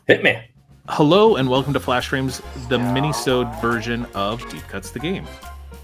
Hit me. Hello and welcome to Flash Frames, the mini-sode version of Deep Cuts the Game.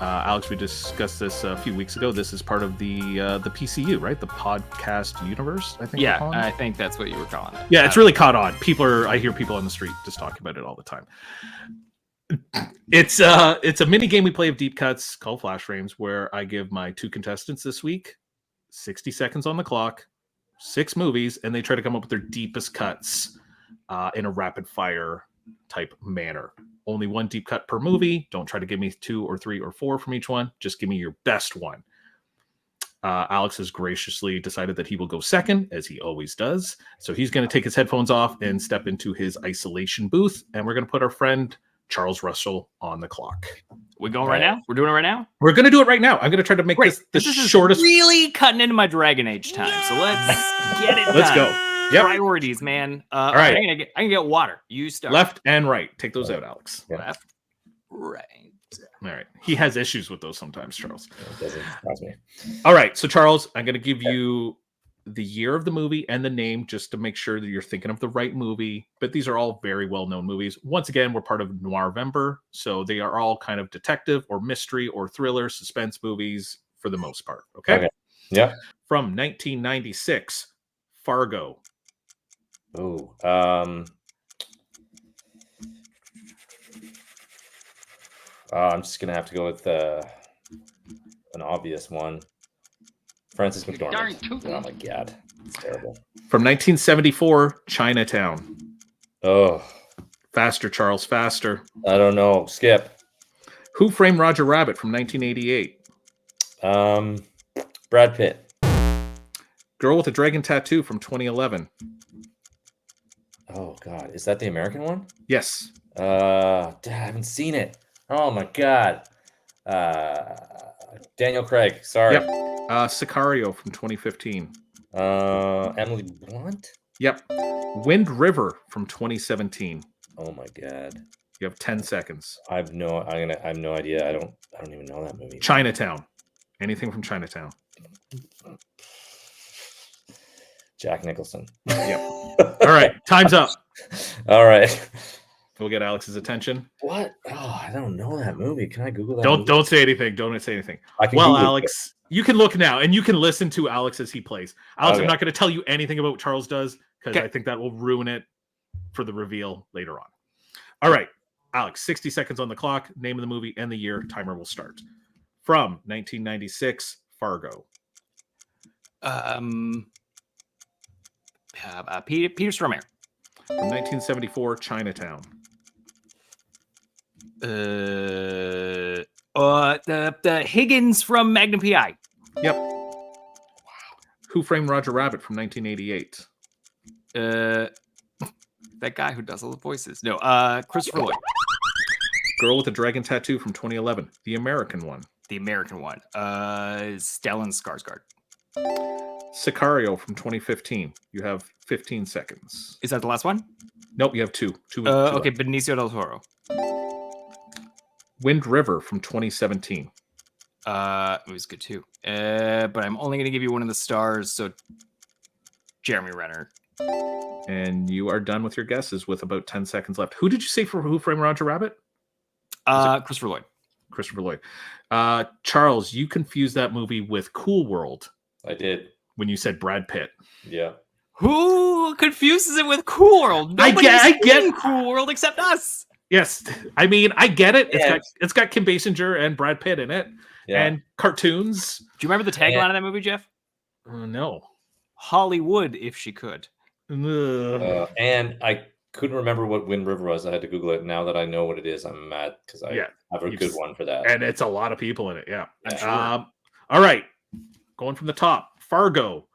Alex, we discussed this a few weeks ago. This is part of the PCU, right? The podcast universe, I think. Yeah, I think that's what you were calling it. Yeah, it's really caught on. I hear people on the street just talking about it all the time. It's a mini game we play of Deep Cuts called Flash Frames, where I give my two contestants this week 60 seconds on the clock, 6 movies, and they try to come up with their deepest cuts in a rapid fire type manner. Only one deep cut per movie. Don't try to give me 2 or 3 or 4 from each one. Just give me your best one. Alex has graciously decided that he will go second, as he always does. So he's going to take his headphones off and step into his isolation booth. And we're going to put our friend Charles Russell on the clock. We going right now? We're doing it right now? We're going to do it right now. I'm going to try to make this the shortest. Really cutting into my Dragon Age time. So let's get it done. Let's go. Yep. Priorities, man. All right. I can get water. You start. Left and right. Take those out, Alex. Yeah. Left, right. All right. He has issues with those sometimes, Charles. It doesn't surprise me. All right. So, Charles, I'm going to give you the year of the movie and the name just to make sure that you're thinking of the right movie. But these are all very well-known movies. Once again, we're part of Noir-vember. So they are all kind of detective or mystery or thriller suspense movies for the most part. Okay. Yeah. From 1996, Fargo. Oh, I'm just gonna have to go with an obvious one. Francis McDormand. Oh my god, it's terrible. From 1974, Chinatown. Oh, Faster, Charles, faster. I don't know. Skip. Who Framed Roger Rabbit from 1988? Brad Pitt. Girl with a Dragon Tattoo from 2011. Oh god, is that the American one? Yes. I haven't seen it. Oh my god. Daniel Craig. Sorry. Yep. Sicario from 2015. Emily Blunt. Yep. Wind River from 2017. Oh my god. You have 10 seconds. I have no idea. I don't even know that movie. Chinatown. Anything from Chinatown. Jack Nicholson. Yep. All right. Time's up. All right. We'll get Alex's attention. What? Oh, I don't know that movie. Can I Google that? movie? Don't say anything. Don't say anything. Google Alex, you can look now and you can listen to Alex as he plays. Alex, Okay. I'm not going to tell you anything about what Charles does because Okay. I think that will ruin it for the reveal later on. All right. Alex, 60 seconds on the clock. Name of the movie and the year. Timer will start. From 1996, Fargo. Peter Stormare. From 1974, Chinatown. The Higgins from Magnum PI. Yep. Wow. Who Framed Roger Rabbit from 1988? That guy who does all the voices. No, Christopher Lloyd. Girl with a Dragon Tattoo from 2011. The American one. The American one. Stellan Skarsgård. Sicario from 2015. You have 15 seconds. Is that the last one? Nope, you have two. Two Okay, left. Benicio del Toro. Wind River from 2017. It was good too. But I'm only going to give you one of the stars. So Jeremy Renner. And you are done with your guesses with about 10 seconds left. Who did you say for Who Framed Roger Rabbit? Christopher Lloyd. Christopher Lloyd. Charles, you confused that movie with Cool World I did. when you said Brad Pitt. Yeah. Who confuses it with Cool World? I get Cool World except us. Yes, I mean I get it. Yeah. It's got Kim Basinger and Brad Pitt in it, Yeah. and cartoons. Do you remember the tagline of that movie, Jeff? No. Hollywood, if she could. Ugh. And I couldn't remember what Wind River was. I had to Google it. Now that I know what it is, I'm mad because I have a good one for that. And it's a lot of people in it. Yeah. Yeah, sure. All right. Going from the top, Fargo.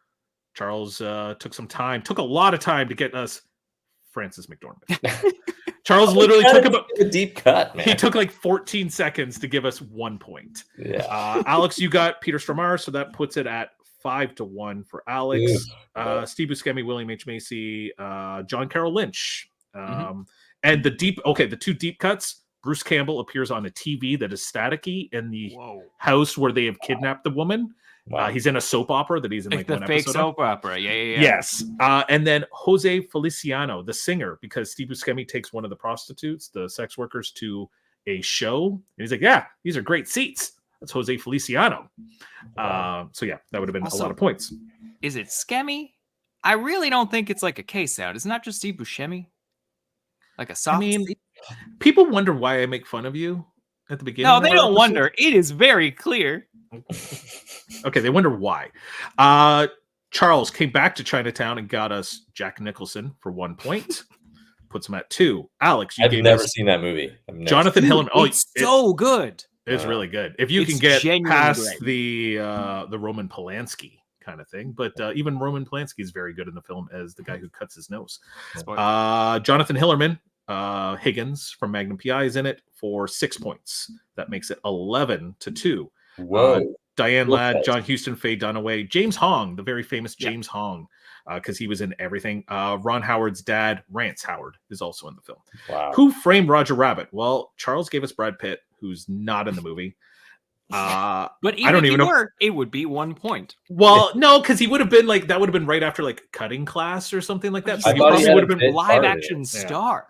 Charles took a lot of time to get us Francis McDormand. Charles literally took about a deep cut, man. He took like 14 seconds to give us 1 point. Yeah. Alex, you got Peter Stormare, so that puts it at 5-1 for Alex. Steve Buscemi, William H. Macy, John Carroll Lynch. And the two deep cuts, Bruce Campbell appears on a TV that is staticky in the house where they have kidnapped the woman. Wow. He's in a soap opera that he's in like the one fake episode soap opera. Yeah. Yes. And then Jose Feliciano, the singer, because Steve Buscemi takes one of the prostitutes, the sex workers, to a show. And he's like, yeah, these are great seats. That's Jose Feliciano. Wow. So yeah, that would have been Also, a lot of points. Is it Scemmy? I really don't think it's like a K sound. It's not just Steve Buscemi. Like a soft. I mean, people wonder why I make fun of you at the beginning. No, they don't wonder. It is very clear. Okay, they wonder why. Charles came back to Chinatown and got us Jack Nicholson for 1 point. Puts him at 2. Alex, you I've gave never us seen that movie. Jonathan Hillerman. Oh, it's so good. It's really good. If you It's can get genuinely past great. the Roman Polanski kind of thing, but even Roman Polanski is very good in the film as the guy who cuts his nose. Jonathan Hillerman, Higgins from Magnum PI is in it for 6 points. That makes it 11-2. Whoa. Diane Real Ladd, close. John Huston, Faye Dunaway, James Hong, the very famous James Hong, because he was in everything. Ron Howard's dad, Rance Howard, is also in the film. Wow. Who framed Roger Rabbit? Well, Charles gave us Brad Pitt, who's not in the movie. But even I don't if even you know. were, it would be 1 point. Well, no, because he would have been like that. Would have been right after like Cutting Class or something like that. He's So I he thought he probably had would a have been. bit part Live of it. action Yeah. star.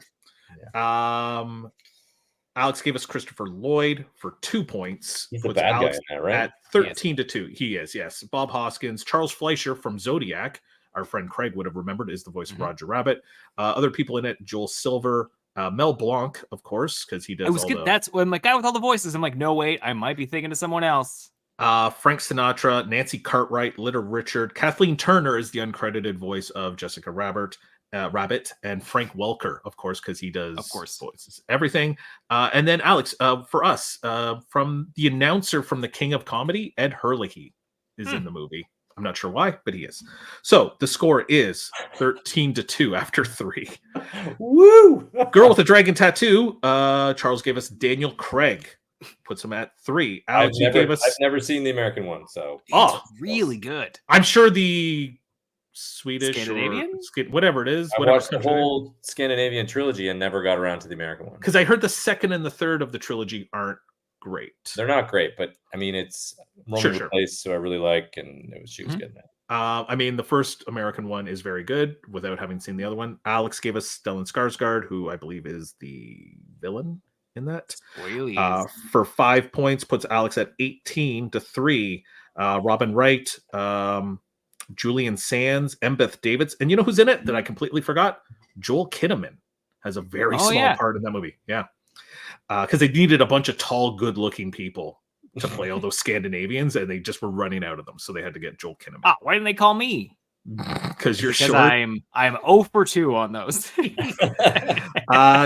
Alex gave us Christopher Lloyd for 2 points. He's the Puts bad guy Alex in that, right? at 13-2. He is, yes. Bob Hoskins, Charles Fleischer from Zodiac, our friend Craig would have remembered, is the voice of Roger Rabbit. Other people in it: Joel Silver, Mel Blanc, of course, because he does. It was good. That's when like guy with all the voices. I'm like, no, wait, I might be thinking of someone else. Frank Sinatra, Nancy Cartwright, Little Richard, Kathleen Turner is the uncredited voice of Jessica Rabbit, and Frank Welker, of course, because he does, Of course, voices, everything. And then Alex, for us, from the announcer from The King of Comedy, Ed Herlihy is in the movie. I'm not sure why, but he is. So the score is 13-2 after 3. Woo! Girl with a Dragon Tattoo. Charles gave us Daniel Craig. Puts him at 3. Alex, you gave us. I've never seen the American one, so Oh, It's really good. I'm sure the Swedish Scandinavian? or whatever it is. I whatever watched the whole Scandinavian trilogy and never got around to the American one. because I heard the second and the third of the trilogy aren't great. They're not great, but I mean, it's Roman Place, so I really like, and she was good in that. I mean, the first American one is very good without having seen the other one. Alex gave us Stellan Skarsgård, who I believe is the villain in that. For 5 points, puts Alex at 18-3. Robin Wright, Julian Sands, Embeth Davids, and you know who's in it that I completely forgot? Joel Kinnaman has a very small part in that movie. Yeah, because they needed a bunch of tall, good-looking people to play all those Scandinavians, and they just were running out of them, so they had to get Joel Kinnaman. Why didn't they call me? Because you're short. I'm 0-for-2 on those.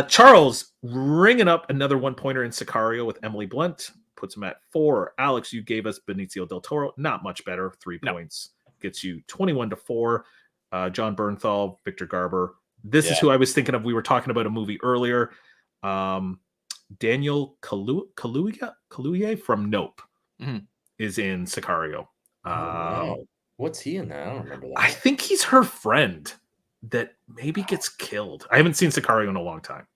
Charles ringing up another 1-pointer in Sicario with Emily Blunt, puts him at 4. Alex, you gave us Benicio del Toro, not much better, 3 points, gets you 21-4. John Bernthal, Victor Garber. This is who I was thinking of. We were talking about a movie earlier. Daniel Kaluuya from Nope is in Sicario. What's he in that? I don't remember that. I think he's her friend that maybe gets killed. I haven't seen Sicario in a long time.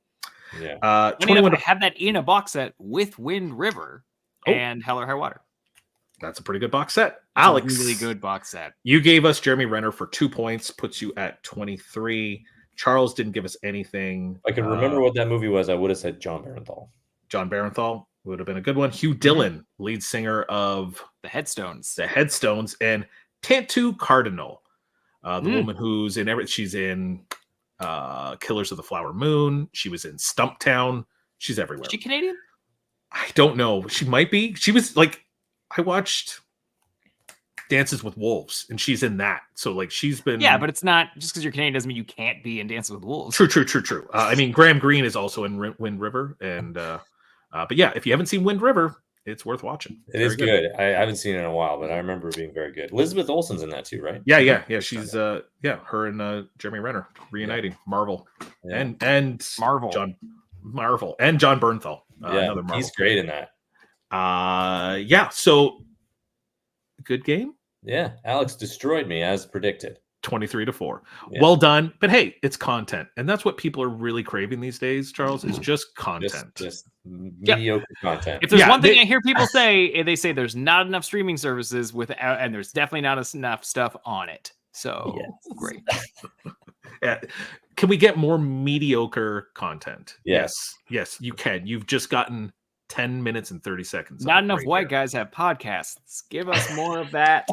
Yeah. 21 I have that in a box set with Wind River and Hell or High Water. That's a pretty good box set. That's Alex, a really good box set. You gave us Jeremy Renner for 2 points, puts you at 23. Charles didn't give us anything. I could remember what that movie was. I would have said John Barenthal. John Barenthal would have been a good one. Hugh Dillon, lead singer of The Headstones. And Tantu Cardinal, the woman who's in everything. She's in Killers of the Flower Moon. She was in Stumptown. She's everywhere. Is she Canadian? I don't know. She might be. She was like, I watched Dances with Wolves, and she's in that. So like, she's been. Yeah, but it's not just because you're Canadian doesn't mean you can't be in Dances with Wolves. True. I mean, Graham Greene is also in Wind River, and but yeah, if you haven't seen Wind River, it's worth watching. It is good. I haven't seen it in a while, but I remember it being very good. Elizabeth Olsen's in that too, right? Yeah. She's her and Jeremy Renner reuniting. Marvel and Marvel. John Bernthal. Another Marvel. He's great in that. So good game. Yeah, Alex destroyed me as predicted. 23-4. Yeah. Well done. But hey, it's content. And that's what people are really craving these days, Charles, is just content. Just mediocre content. If there's Yeah, one thing they- I hear people say, they say there's not enough streaming services without, and there's definitely not enough stuff on it. So Yes. great. Yeah. Can we get more mediocre content? Yes. Yes, you can. You've just gotten 10 minutes and 30 seconds. Not enough white guys have podcasts. Give us more of that.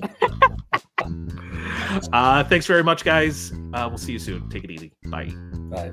Thanks very much, guys. We'll see you soon. Take it easy. Bye. Bye.